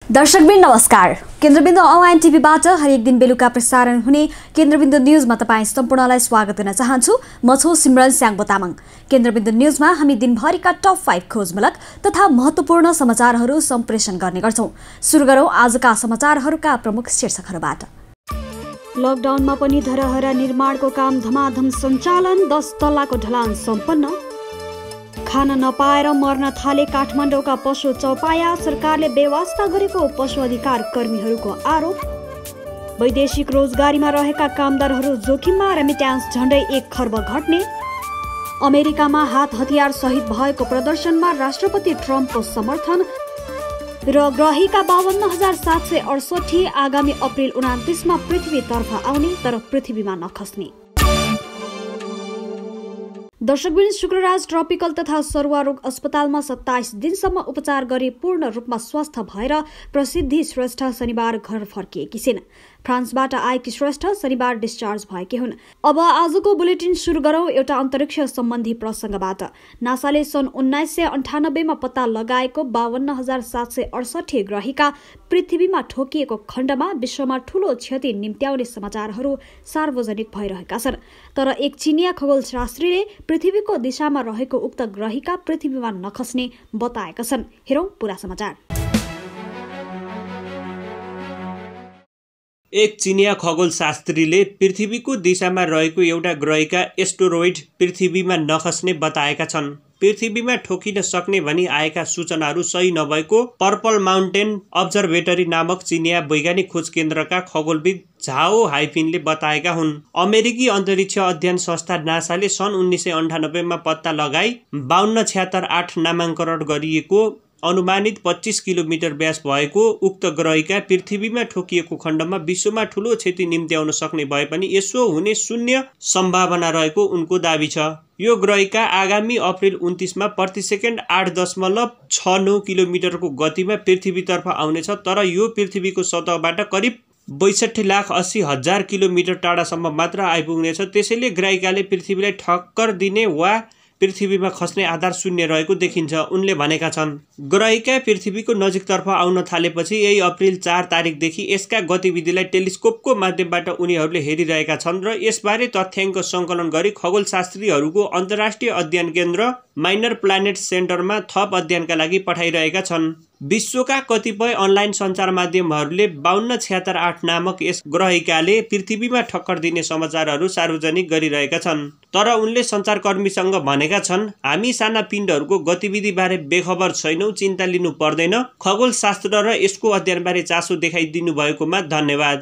दर्शकवृन्द नमस्कार। केन्द्रबिन्दु अनलाइन टिभीबाट हरेक दिन बेलुका प्रसारण हुने केन्द्रबिन्दु न्यूजमा तपाईँ सम्पूर्णलाई स्वागत गर्न चाहन्छु। म छु सिमरन स्याङ्बो तामाङ। केन्द्रबिन्दु न्यूजमा हामी दिनभरिका टप 5 खोजमूलक तथा महत्त्वपूर्ण समाचारहरू सम्प्रेषण गर्ने गर्छौं। सुरु गरौं आजका समाचारहरूका प्रमुख शीर्षकहरूबाट। लकडाउनमा पनि धरहरा निर्माणको काम धमाधम सञ्चालन, 10 तल्लाको ढलान सम्पन्न। खान नपाएर मर्न थाले काठमाडौँका पशु चौपाया, सरकारले बेवास्ता गरेको पशु अधिकार कर्मीहरूको आरोप। वैदेशिक रोजगारीमा रहेका कामदारहरू जोखिममा, रेमिट्यान्स झण्डै 1 खर्ब घट्ने। अमेरिकामा हात हतियार सहित भएको प्रदर्शनमा राष्ट्रपति ट्रम्पको समर्थन र ग्रहीका 52,768 आगामी अप्रिल 29 मा पृथ्वीतर्फ आउने तर पृथ्वीमा नखस्ने। दर्शकवृन्द, शुक्रराज ट्रपिकल तथा सरुवा रोग अस्पतालमा 27 दिनसम्म उपचार गरी पूर्ण रूपमा स्वस्थ भएर प्रसिद्धि श्रेष्ठ शनिबार घर फर्किएकी छिन्। फ्रान्सबाट आएकी श्रेष्ठ शनिबार डिस्चार्ज भएकी हुन्। अब आजको बुलेटिन सुरु गरौं एउटा अन्तरिक्ष सम्बन्धी प्रसंगबाट। नासाले सन् 1998 मा पत्ता लगाएको 52,768 ग्रहीका पृथ्वीमा ठोकिएको खण्डमा विश्वमा ठूलो क्षति निम्त्याउने समाचारहरू सार्वजनिक भइरहेका छन्। तर एक चिनिया खगोलशास्त्रीले पृथ्वीको दिशामा रहेको उक्त ग्रहीका पृथ्वीमा नखस्ने बताएका छन्। हेरौं पूरा समाचार। एक चिनिया खगोलशास्त्रीले पृथ्वीको दिशामा रहेको एउटा ग्रहका एस्टेरोइड पृथ्वीमा नखस्ने बताएका छन्। पृथ्वीमा ठोकिन सक्ने भनी आएका सूचनाहरू सही नभएको पर्पल माउन्टेन अब्जर्भेटरी नामक चिनिया वैज्ञानिक खोज केन्द्रका खगोलविद झाओ हाइफिनले बताएका हुन्। अमेरिकी अन्तरिक्ष अध्ययन संस्था नासाले सन् 1998 मा पत्ता लगाई 52,668 नामाङ्करण गरिएको अनुमानित 25 किलोमिटर व्यास भएको उक्त ग्रहका पृथ्वीमा ठोकिएको खण्डमा विश्वमा ठूलो क्षति निम्त्याउन सक्ने भए पनि यसो हुने शून्य सम्भावना रहेको उनको दाबी छ। यो ग्रहका आगामी अप्रिल 29 मा प्रति सेकेन्ड 8.69 किलोमिटरको गतिमा पृथ्वीतर्फ आउनेछ, तर यो पृथ्वीको सतहबाट करिब 62,80,000 किलोमिटर टाढासम्म मात्र आइपुग्नेछ। त्यसैले ग्राहिकाले पृथ्वीलाई ठक्कर दिने वा पृथ्वीमा खस्ने आधार शून्य रहेको देखिन्छ, उनले भनेका छन्। ग्रहिका पृथ्वीको नजिकतर्फ आउन थालेपछि यही अप्रिल 4 तारिकदेखि यसका गतिविधिलाई टेलिस्कोपको माध्यमबाट उनीहरूले हेरिरहेका छन् र यसबारे तथ्याङ्क सङ्कलन गरी खगोलशास्त्रीहरूको अन्तर्राष्ट्रिय अध्ययन केन्द्र माइनर प्लानेट सेन्टरमा थप अध्ययनका लागि पठाइरहेका छन्। विश्वका कतिपय अनलाइन सञ्चार माध्यमहरूले 52,668 नामक यस ग्रहिकाले पृथ्वीमा ठक्कर दिने समाचारहरू सार्वजनिक गरिरहेका छन्। तर उनले सञ्चारकर्मीसँग भनेका छन्, हामी साना पिण्डहरूको गतिविधिबारे बेखबर छैनौं, चिन्ता लिनु पर्दैन। खगोलशास्त्र र यसको अध्ययनबारे चासो देखाइदिनु भएकोमा धन्यवाद।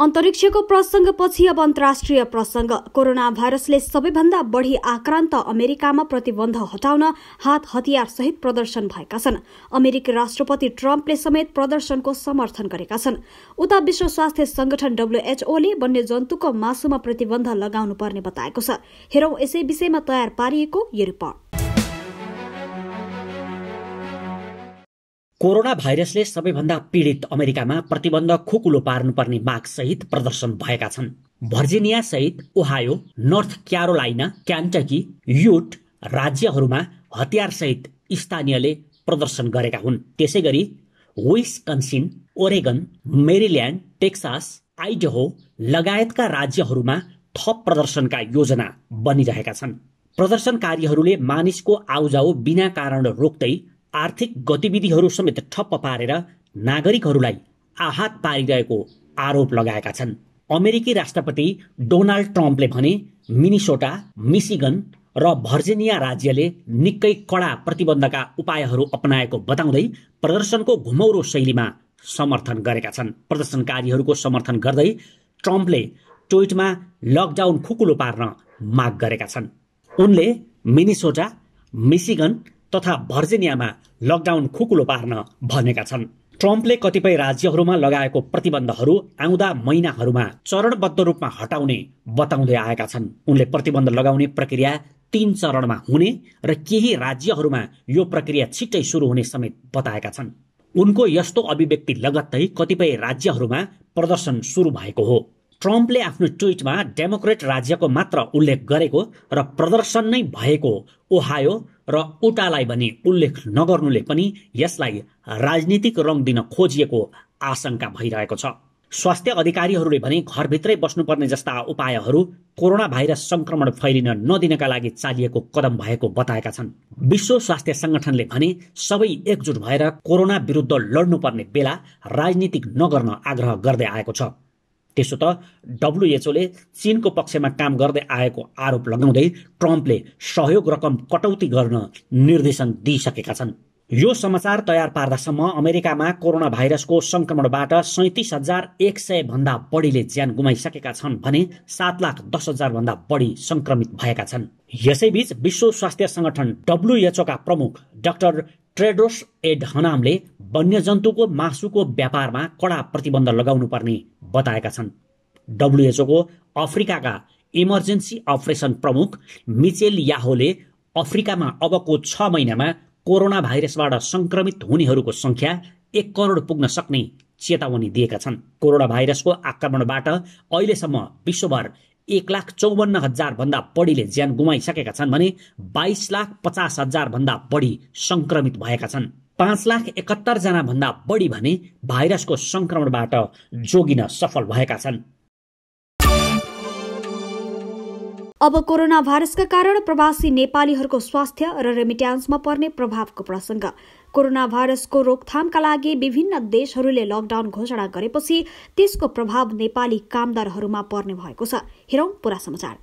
अन्तरिक्षको प्रसङ्गपछि अब अन्तर्राष्ट्रिय प्रसङ्ग। कोरोना भाइरसले सबैभन्दा बढी आक्रान्त अमेरिकामा प्रतिबन्ध हटाउन हात हतियार सहित प्रदर्शन भएका छन्। अमेरिकी राष्ट्रपति ट्रम्पले समेत प्रदर्शनको समर्थन गरेका छन्। उता विश्व स्वास्थ्य संगठन WHO ले वन्यजन्तुको मासुमा प्रतिबन्ध लगाउनु पर्ने बताएको छ। हेरौं यसै विषयमा तयार पारिएको यो रिपोर्ट। कोरोना भाइरसले सबैभन्दा पीडित अमेरिकामा प्रतिबन्ध खुकुलो पार्नुपर्ने माग सहित प्रदर्शन भएका छन्। भर्जिनिया सहित ओहायो, नर्थ क्यारोलाइना, क्यान्टकी, युट राज्यहरूमा हतियार सहित स्थानीयले प्रदर्शन गरेका हुन्। त्यसैगरी विस्कन्सिन, ओरेगन, मेरील्यान्ड, टेक्सास, आइडहो लगायतका राज्यहरूमा थप प्रदर्शनका योजना बनिरहेका छन्। प्रदर्शनकारीहरूले मानिसको आउजाउ बिना कारण रोक्दै आर्थिक गतिविधिहरू समेत ठप्प पारेर नागरिकहरूलाई आहत पारिरहेको आरोप लगाएका छन्। अमेरिकी राष्ट्रपति डोनाल्ड ट्रम्पले भने मिनिसोटा, मिशिगन र भर्जिनिया राज्यले निकै कडा प्रतिबन्धका उपायहरू अपनाएको बताउँदै प्रदर्शनको घुमौरो शैलीमा समर्थन गरेका छन्। प्रदर्शनकारीहरूको समर्थन गर्दै ट्रम्पले ट्विटमा लकडाउन खुकुलो पार्न माग गरेका छन्। उनले मिनिसोटा, मिशिगन तथा भर्जिनियामा लकडाउन खुकुलो पार्न भनेका छन्। ट्रम्पले कतिपय राज्यहरूमा लगाएको प्रतिबन्धहरू आउँदा महिनाहरूमा चरणबद्ध रूपमा हटाउने बताउँदै आएका छन्। उनले प्रतिबन्ध लगाउने प्रक्रिया 3 चरणमा हुने र केही राज्यहरूमा यो प्रक्रिया छिट्टै सुरु हुने समेत बताएका छन्। उनको यस्तो अभिव्यक्ति लगत्तै कतिपय राज्यहरूमा प्रदर्शन सुरु भएको हो। ट्रम्पले आफ्नो ट्विटमा डेमोक्रेट राज्यको मात्र उल्लेख गरेको र प्रदर्शन नै भएको ओहायो र ओटालाई भने उल्लेख नगर्नुले पनि यसलाई राजनीतिक रङ दिन खोजिएको आशंका भइरहेको छ। स्वास्थ्य अधिकारीहरूले भने घरभित्रै बस्नुपर्ने जस्ता उपायहरू कोरोना भाइरस संक्रमण फैलिन नदिनका लागि चालिएको कदम भएको बताएका छन्। विश्व स्वास्थ्य संगठनले भने सबै एकजुट भएर कोरोना विरुद्ध लड्नुपर्ने बेला राजनीतिक नगर्न आग्रह गर्दै आएको छ। त्यसो त WHO चीनको पक्षमा काम गर्दै आएको आरोप लगाउँदै ट्रम्पले सहयोग रकम कटौती गर्न निर्देशन दिइसकेका छन्। यो समाचार तयार पार्दासम्म अमेरिकामा कोरोना भाइरसको संक्रमणबाट 37,100 भन्दा बढीले ज्यान गुमाइसकेका छन् भने 7,10,000 भन्दा बढी संक्रमित भएका छन्। यसैबीच विश्व स्वास्थ्य संगठन WHO का प्रमुख डाक्टर टेड्रोस एडहनामले वन्यजन्तुको मासुको व्यापारमा कडा प्रतिबन्ध लगाउनु पर्ने बताएका छन्। WHO को अफ्रिकाका इमर्जेन्सी अपरेसन प्रमुख मिचेल याहोले अफ्रिकामा अबको 6 महिनामा कोरोना भाइरसबाट संक्रमित हुनेहरूको संख्या 1 करोड पुग्न सक्ने चेतावनी दिएका छन्। कोरोना भाइरसको आक्रमणबाट अहिलेसम्म विश्वभर 1,54,000 भन्दा बढीले ज्यान गुमाइसकेका छन् भने 22,50,000 भन्दा बढी संक्रमित भएका छन्। 5,71,000 जना भन्दा बढी भने भाइरसको संक्रमणबाट जोगिन सफल भएका छन्। अब कोरोना भाइरसका कारण प्रवासी नेपालीहरूको स्वास्थ्य र रेमिट्यान्समा पर्ने प्रभावको प्रसंग। कोरोना भाइरसको रोकथामका लागि विभिन्न देशहरूले लकडाउन घोषणा गरेपछि त्यसको प्रभाव नेपाली कामदारहरूमा पर्ने भएको छ। हेरौं पूरा समाचार।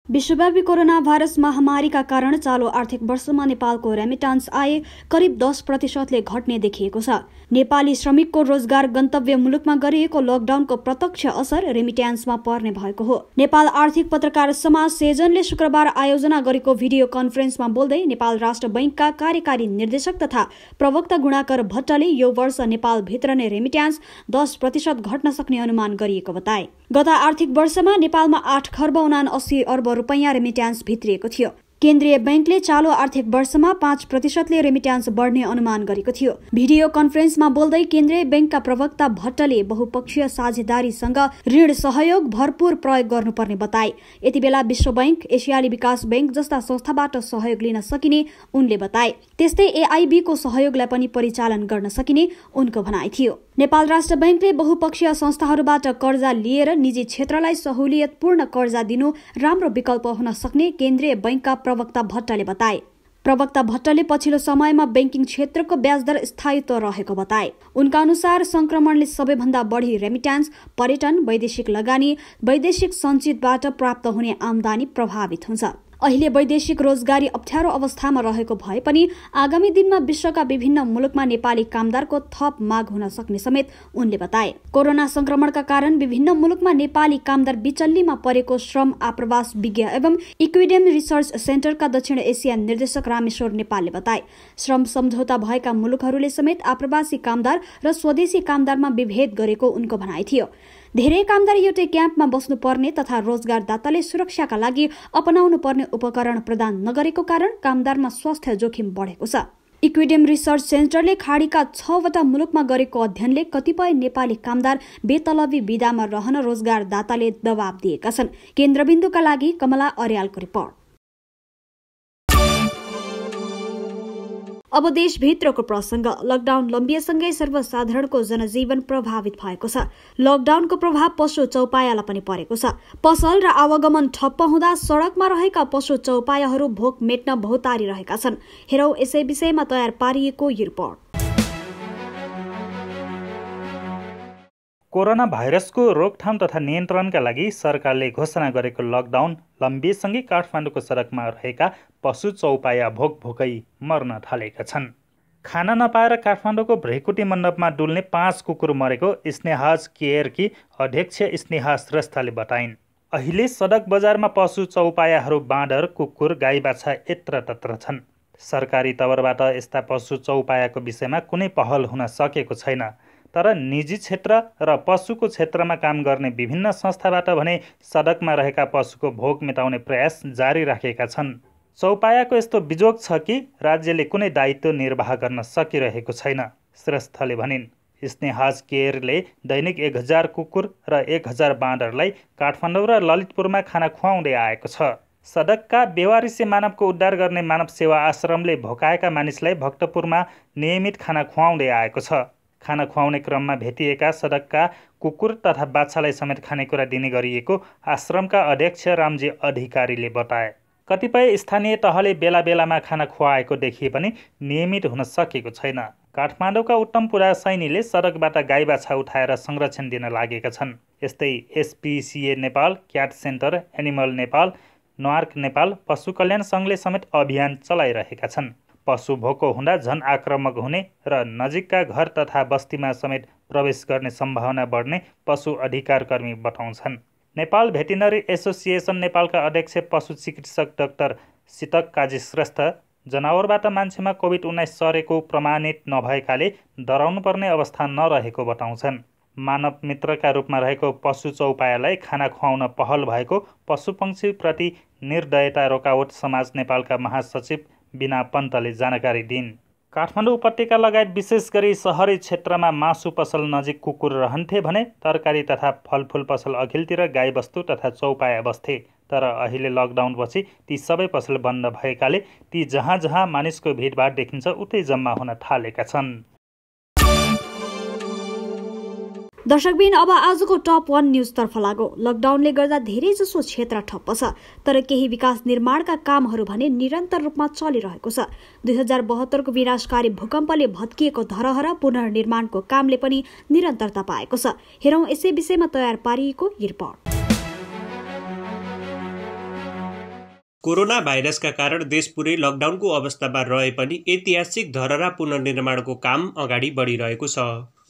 विश्वव्यापी कोरोना भाइरस महामारीका कारण चालू आर्थिक वर्षमा नेपालको रेमिटान्स आय करिब 10%ले घट्ने देखिएको छ। नेपाली श्रमिकको रोजगार गन्तव्य मुलुकमा गरिएको लकडाउनको प्रत्यक्ष असर रेमिट्यान्समा पर्ने भएको हो। नेपाल आर्थिक पत्रकार समाज सेजनले शुक्रबार आयोजना गरेको भिडियो कन्फरेन्समा बोल्दै नेपाल राष्ट्र बैंकका कार्यकारी निर्देशक तथा प्रवक्ता गुणाकर भट्टले यो वर्ष नेपालभित्र नै रेमिट्यान्स 10% घट्न सक्ने अनुमान गरिएको बताए। गत आर्थिक वर्षमा नेपालमा 8 खर्ब 79 अर्ब रुपैयाँ रेमिट्यान्स भित्रिएको थियो। केन्द्रीय बैंकले चालू आर्थिक वर्षमा 5%ले रेमिट्यान्स बढ्ने अनुमान गरेको थियो। भिडियो कन्फरेन्समा बोल्दै केन्द्रीय बैंकका प्रवक्ता भट्टले बहुपक्षीय साझेदारीसँग ऋण सहयोग भरपूर प्रयोग गर्नुपर्ने बताए। यति बेला विश्व बैंक, एसियाली विकास बैंक जस्ता संस्थाबाट सहयोग लिन सकिने उनले बताए। त्यस्तै AIB को सहयोगलाई पनि परिचालन गर्न सकिने उनको भनाइ थियो। नेपाल राष्ट्र बैंकले बहुपक्षीय संस्थाहरूबाट कर्जा लिएर निजी क्षेत्रलाई सहुलियतपूर्ण कर्जा दिनु राम्रो विकल्प हुन सक्ने केन्द्रीय बैंकका प्रवक्ता भट्टले बताए। प्रवक्ता भट्टले पछिल्लो समयमा बैंकिङ क्षेत्रको ब्याजदर स्थायित्व रहेको बताए। उनका अनुसार संक्रमणले सबैभन्दा बढी रेमिट्यान्स पर्यटन, वैदेशिक लगानी, वैदेशिक सञ्चितबाट प्राप्त हुने आमदानी प्रभावित हुन्छ। अहिले वैदेशिक रोजगारी अप्ठ्यारो अवस्थामा रहेको भए पनि आगामी दिनमा विश्वका विभिन्न मुलुकमा नेपाली कामदारको थप माग हुन सक्ने समेत उनले बताए। कोरोना संक्रमणका कारण विभिन्न मुलुकमा नेपाली कामदार बिचल्लीमा परेको श्रम आप्रवास विज्ञ एवं इक्विडेम रिसर्च सेन्टरका दक्षिण एसिया निर्देशक रामेश्वर नेपालले बताए। श्रम सम्झौता भएका मुलुकहरूले समेत आप्रवासी कामदार र स्वदेशी कामदारमा विभेद गरेको उनको भनाइ थियो। धेरै कामदार एउटै क्याम्पमा बस्नुपर्ने तथा रोजगारदाताले सुरक्षाका लागि अपनाउनु पर्ने उपकरण प्रदान नगरेको कारण कामदारमा स्वास्थ्य जोखिम बढेको छ। इक्विडेम रिसर्च सेन्टरले खाडीका 6 वटा मुलुकमा गरेको अध्ययनले कतिपय नेपाली कामदार बेतलबी विदामा रहन रोजगारदाताले दबाव दिएका छन्। केन्द्रबिन्दुका लागि कमला अर्यालको रिपोर्ट। अब देशभित्रको प्रसंग। लकडाउन लम्बिएसँगै सर्वसाधारणको जनजीवन प्रभावित भएको छ। लकडाउनको प्रभाव पशु चौपायालाई पनि परेको छ। पसल र आवागमन ठप्प हुँदा सड़कमा रहेका पशु चौपायाहरू भोक मेट्न बहुतारी रहेका छन्। हेरौं यसै विषयमा तयार पारिएको यो रिपोर्ट। कोरोना भाइरसको रोकथाम तथा नियन्त्रणका लागि सरकारले घोषणा गरेको लकडाउन लम्बिएसँगै काठमाडौँको सडकमा रहेका पशु चौपाया भोक भोकै मर्न थालेका छन्। खाना नपाएर काठमाडौँको भ्रेकुटी मण्डपमा डुल्ने 5 कुकुर मरेको स्नेहाज केयरकी अध्यक्ष स्नेहा श्रेष्ठले बताइन्। अहिले सडक बजारमा पशु चौपायाहरू बाँदर, कुकुर, गाई बाछा यत्र तत्र छन्। सरकारी तवरबाट यस्ता पशु चौपायाको विषयमा कुनै पहल हुन सकेको छैन। तर निजी क्षेत्र र पशुको क्षेत्रमा काम गर्ने विभिन्न संस्थाबाट भने सडकमा रहेका पशुको भोक मेटाउने प्रयास जारी राखेका छन्। चौपायाको यस्तो बिजोग छ कि राज्यले कुनै दायित्व निर्वाह गर्न सकिरहेको छैन, श्रेष्ठले भनिन्। स्नेहाज केयरले दैनिक 1000 कुकुर र 1000 बाँदरलाई काठमाडौँ र ललितपुरमा खाना खुवाउँदै आएको छ। सडकका बेवारिसे मानवको उद्धार गर्ने मानव सेवा आश्रमले भोकाएका मानिसलाई भक्तपुरमा नियमित खाना खुवाउँदै आएको छ। खाना खुवाउने क्रममा भेटिएका सडकका कुकुर तथा बाछालाई समेत खानेकुरा दिने गरिएको आश्रमका अध्यक्ष रामजी अधिकारीले बताए। कतिपय स्थानीय तहले बेला बेलामा खाना खुवाएको देखिए पनि नियमित हुन सकेको छैन। काठमाडौँका उत्तमपुरा सैनीले सडकबाट गाई बाछा उठाएर संरक्षण दिन लागेका छन्। यस्तै SPCA Nepal, KAT Centre, Animal Nepal, Noah's Ark Nepal, पशु कल्याण सङ्घले समेत अभियान चलाइरहेका छन्। पशु भोको हुँदा झन आक्रामक हुने र नजिकका घर तथा बस्तीमा समेत प्रवेश गर्ने सम्भावना बढ्ने पशु अधिकार कर्मी बताउँछन्। नेपाल भेटिनरी एसोसिएसन नेपालका अध्यक्ष पशु चिकित्सक डाक्टर सितक काजी श्रेष्ठ जनावरबाट मान्छेमा कोभिड-19 सरेको प्रमाणित नभएकाले डराउनुपर्ने अवस्था नरहेको बताउँछन्। मानव मित्रका रूपमा रहेको पशु चौपायालाई खाना खुवाउन पहल भएको पशुपक्षीप्रति निर्दयता रोकावट समाज नेपालका महासचिव बिना पन्तले जानकारी दिइन्। काठमाडौँ उपत्यका लगायत विशेष गरी सहरी क्षेत्रमा मासु पसल नजिक कुकुर रहन्थे भने तरकारी तथा फलफुल पसल अघिल्तिर गाईबस्तु तथा चौपाया बस्थे। तर अहिले लकडाउनपछि ती सबै पसल बन्द भएकाले ती जहाँ जहाँ मानिसको भिडभाड देखिन्छ उतै जम्मा हुन थालेका छन्। दर्शकबिन अब आजको टप 1 न्यूजतर्फ लागौ। लकडाउनले गर्दा धेरैजसो क्षेत्र ठप्प छ, तर केही विकास निर्माणका कामहरू भने निरन्तर रूपमा चलिरहेको छ। 2072 को विनाशकारी भूकम्पले भत्किएको धरोहर पुनर्निर्माणको कामले पनि निरन्तरता पाएको छ। हेरौं यसै विषयमा तयार पारिएको रिपोर्ट। कोरोना भाइरसका कारण देश पुरै लकडाउनको अवस्थामा रहे पनि ऐतिहासिक धरहरा पुनर्निर्माणको काम अगाडि बढिरहेको छ।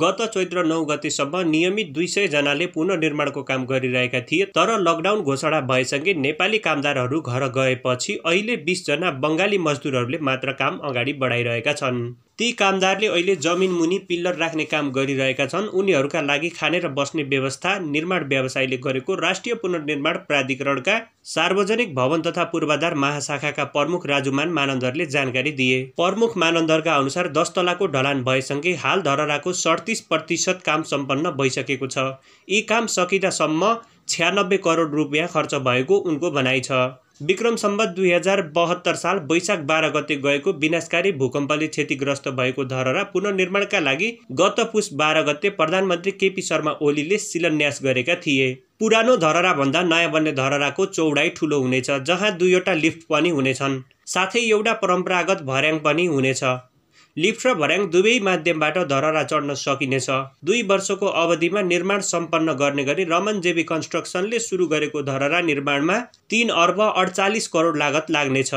गत चैत्र 9 गतेसम्म नियमित 200 जनाले पुनर्निर्माणको काम गरिरहेका थिए। तर लकडाउन घोषणा भएसँगै नेपाली कामदारहरू घर गएपछि अहिले 20 जना बङ्गाली मजदुरहरूले मात्र काम अगाडि बढाइरहेका छन्। ती कामदारले अहिले जमिन मुनि पिल्लर राख्ने काम गरिरहेका छन्। उनीहरूका लागि खाने र बस्ने व्यवस्था निर्माण व्यवसायले गरेको राष्ट्रिय पुनर्निर्माण प्राधिकरणका सार्वजनिक भवन तथा पूर्वाधार महाशाखाका प्रमुख राजुमान मानन्दरले जानकारी दिए। प्रमुख मानन्दरका अनुसार 10 तलाको ढलान भएसँगै हाल धरहराको 37% काम सम्पन्न भइसकेको छ। यी काम सकिदासम्म 96 करोड रुपियाँ खर्च भएको उनको भनाइ छ। विक्रम सम्वत 2072 साल वैशाख 12 गते गएको विनाशकारी भूकम्पले क्षतिग्रस्त भएको धरहरा पुनर्निर्माणका लागि गत पुस 12 गते प्रधानमन्त्री केपी शर्मा ओलीले शिलान्यास गरेका थिए। पुरानो धरहरा भन्दा नयाँ बन्ने धरहराको चौडाइ ठूलो हुनेछ, जहाँ 2वटा लिफ्ट पनि हुनेछन्, साथै एउटा परम्परागत भर्याङ पनि हुनेछ। लिफ्ट र भर्याङ दुवै माध्यमबाट धरहरा चढ्न सकिनेछ। 2 वर्षको अवधिमा निर्माण सम्पन्न गर्ने गरी रमन जेबी कन्स्ट्रक्सनले सुरु गरेको धरहरा निर्माणमा 3 अर्ब 48 करोड लागत लाग्नेछ।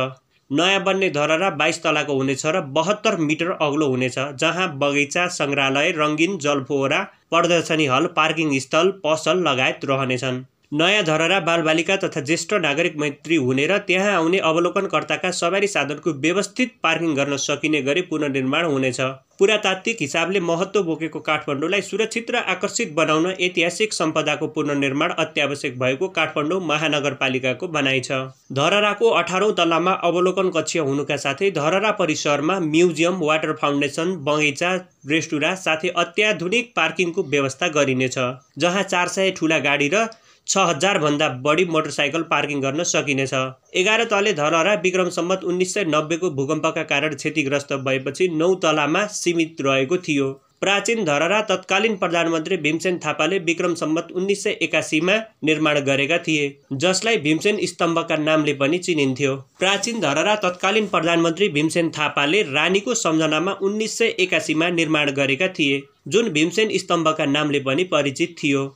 नयाँ बन्ने धरहरा 22 तलाको हुनेछ र 72 मिटर अग्लो हुनेछ, जहाँ बगैँचा, सङ्ग्रहालय, रङ्गीन जलफोहरा, प्रदर्शनी हल, पार्किङ स्थल, पसल लगायत रहनेछन्। नयाँ धरहरा बालबालिका तथा ज्येष्ठ नागरिक मैत्री हुने र त्यहाँ आउने अवलोकनकर्ताका सवारी साधनको व्यवस्थित पार्किङ गर्न सकिने गरी पुनर्निर्माण हुनेछ। पुरातात्विक हिसाबले महत्त्व बोकेको काठमाडौँलाई सुरक्षित र आकर्षित बनाउन ऐतिहासिक सम्पदाको पुनर्निर्माण अत्यावश्यक भएको काठमाडौँ महानगरपालिकाको भनाइ छ। धरहराको 18औं तलामा अवलोकन कक्ष हुनुका साथै धरहरा परिसरमा म्युजियम, वाटर फाउन्डेसन, बगैँचा, रेस्टुरा साथै अत्याधुनिक पार्किङको व्यवस्था गरिनेछ, जहाँ 400 ठूला गाडी र 6000 भन्दा बढी मोटरसाइकल पार्किङ गर्न सकिनेछ। 11 तले धरहरा विक्रम सम्वत 1990 को भूकम्पका कारण क्षतिग्रस्त भएपछि 9 तलामा सीमित रहेको थियो। प्राचीन धरहरा तत्कालीन प्रधानमन्त्री भीमसेन थापाले विक्रम सम्वत 1981 मा निर्माण गरेका थिए, जसलाई भीमसेन स्तम्भका नामले पनि चिनिन्थ्यो। प्राचीन धरहरा तत्कालीन प्रधानमन्त्री भीमसेन थापाले रानीको सम्झनामा 1981 मा निर्माण गरेका थिए, जुन भीमसेन स्तम्भका नामले पनि परिचित थियो।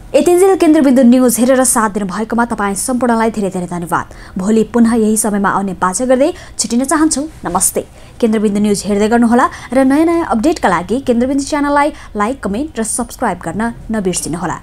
यतिन्जेल केन्द्रबिन्दु न्यूज हेरेर साथ दिनु भएकोमा तपाईँ सम्पूर्णलाई धेरै धेरै धन्यवाद। भोलि पुनः यही समयमा आउने बाचा गर्दै छुटिन चाहन्छु। नमस्ते। केन्द्रबिन्दु न्यूज हेर्दै गर्नुहोला र नयाँ अपडेटका लागि केन्द्रबिन्दु च्यानललाई लाइक, कमेन्ट र सब्स्क्राइब गर्न नबिर्सिनुहोला।